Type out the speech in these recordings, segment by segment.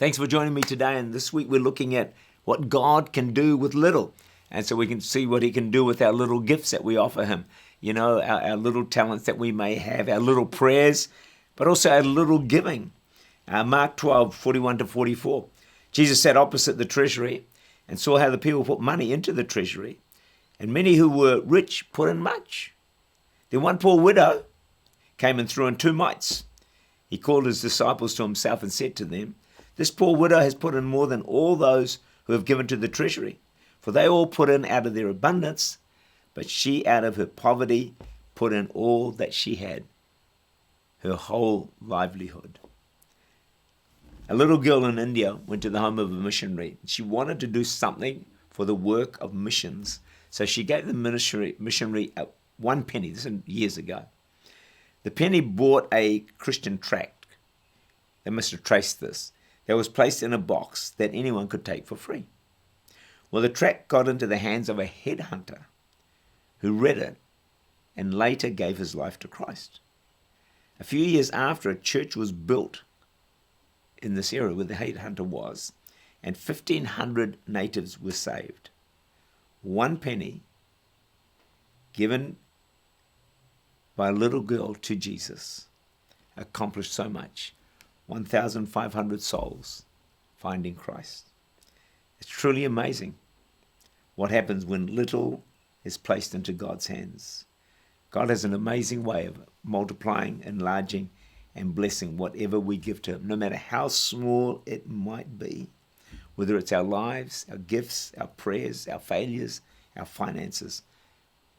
Thanks for joining me today. And this week we're looking at what God can do with little. And so we can see what he can do with our little gifts that we offer him. You know, our little talents that we may have, our little prayers, but also our little giving. Mark 12:41-44. Jesus sat opposite the treasury and saw how the people put money into the treasury. And many who were rich put in much. Then one poor widow came and threw in 2 mites. He called his disciples to himself and said to them, "This poor widow has put in more than all those who have given to the treasury, for they all put in out of their abundance, but she out of her poverty put in all that she had, her whole livelihood." A little girl in India went to the home of a missionary. She wanted to do something for the work of missions, so she gave the missionary 1 penny. This is years ago. The penny bought a Christian tract. They must have traced this. That was placed in a box that anyone could take for free. Well, the tract got into the hands of a headhunter who read it and later gave his life to Christ. A few years after, a church was built in this area where the headhunter was, and 1,500 natives were saved. 1 penny given by a little girl to Jesus accomplished so much. 1,500 souls finding Christ. It's truly amazing what happens when little is placed into God's hands. God has an amazing way of multiplying, enlarging, and blessing whatever we give to him, no matter how small it might be, whether it's our lives, our gifts, our prayers, our failures, our finances.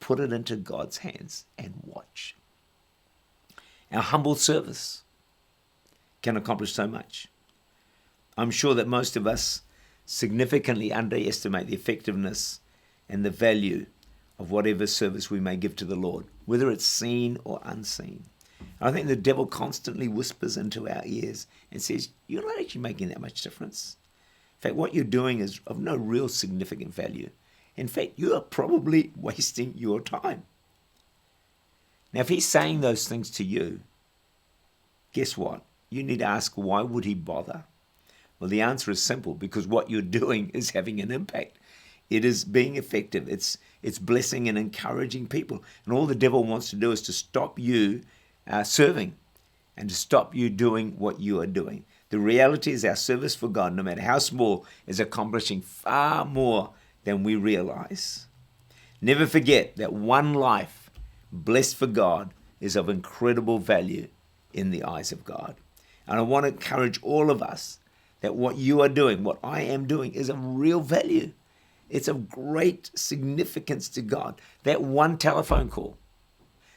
Put it into God's hands and watch. Our humble service can accomplish so much. I'm sure that most of us significantly underestimate the effectiveness and the value of whatever service we may give to the Lord, whether it's seen or unseen. I think the devil constantly whispers into our ears and says, "You're not actually making that much difference. In fact, what you're doing is of no real significant value. In fact, you are probably wasting your time." Now, if he's saying those things to you, guess what? You need to ask, why would he bother? Well, the answer is simple, because what you're doing is having an impact. It is being effective. It's blessing and encouraging people. And all the devil wants to do is to stop you serving and to stop you doing what you are doing. The reality is our service for God, no matter how small, is accomplishing far more than we realize. Never forget that one life blessed for God is of incredible value in the eyes of God. And I want to encourage all of us that what you are doing, what I am doing, is of real value. It's of great significance to God. That one telephone call,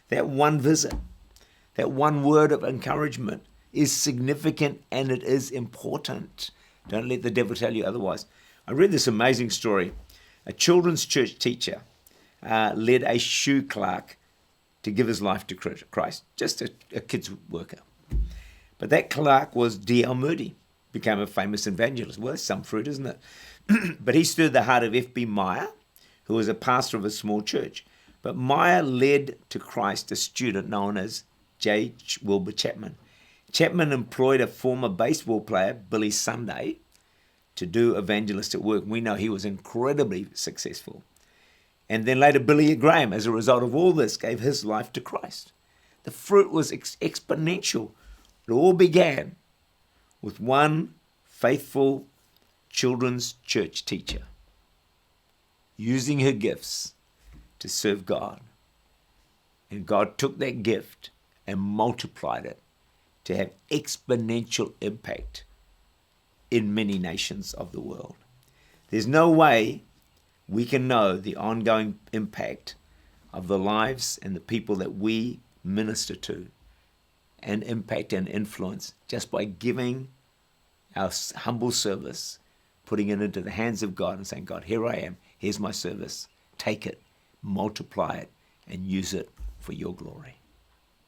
that one visit, that one word of encouragement is significant and it is important. Don't let the devil tell you otherwise. I read this amazing story. A children's church teacher led a shoe clerk to give his life to Christ, just a kid's worker. But that clerk was D.L. Moody, became a famous evangelist. Well, that's some fruit, isn't it? But he stirred the heart of F.B. Meyer, who was a pastor of a small church. But Meyer led to Christ a student known as J. Wilbur Chapman. Chapman employed a former baseball player, Billy Sunday, to do evangelistic work. We know he was incredibly successful. And then later Billy Graham, as a result of all this, gave his life to Christ. The fruit was exponential. It all began with one faithful children's church teacher using her gifts to serve God. And God took that gift and multiplied it to have exponential impact in many nations of the world. There's no way we can know the ongoing impact of the lives and the people that we minister to and impact and influence just by giving our humble service, putting it into the hands of God and saying, "God, here I am, here's my service, take it, multiply it, and use it for your glory."